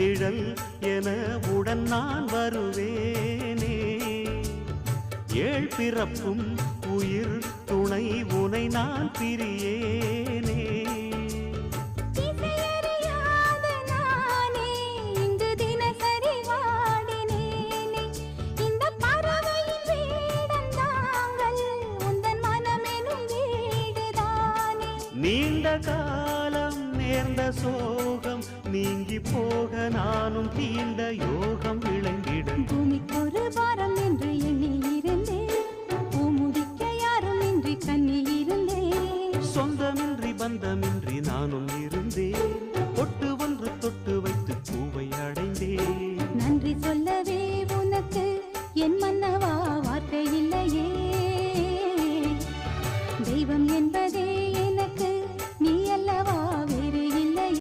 நிழல் என உடன் நான் வருவேனே. ஏழ் பிறப்பும் உயிர் துணை உனை நான் பிரியேனே. நீண்ட காலம் நேர்ந்த சோகம் நீங்கி போக நானும் தீண்ட யோகம் விளங்கிட பூமிக்கு ஒரு வாரம் என்று எண்ணி இருந்தேன்.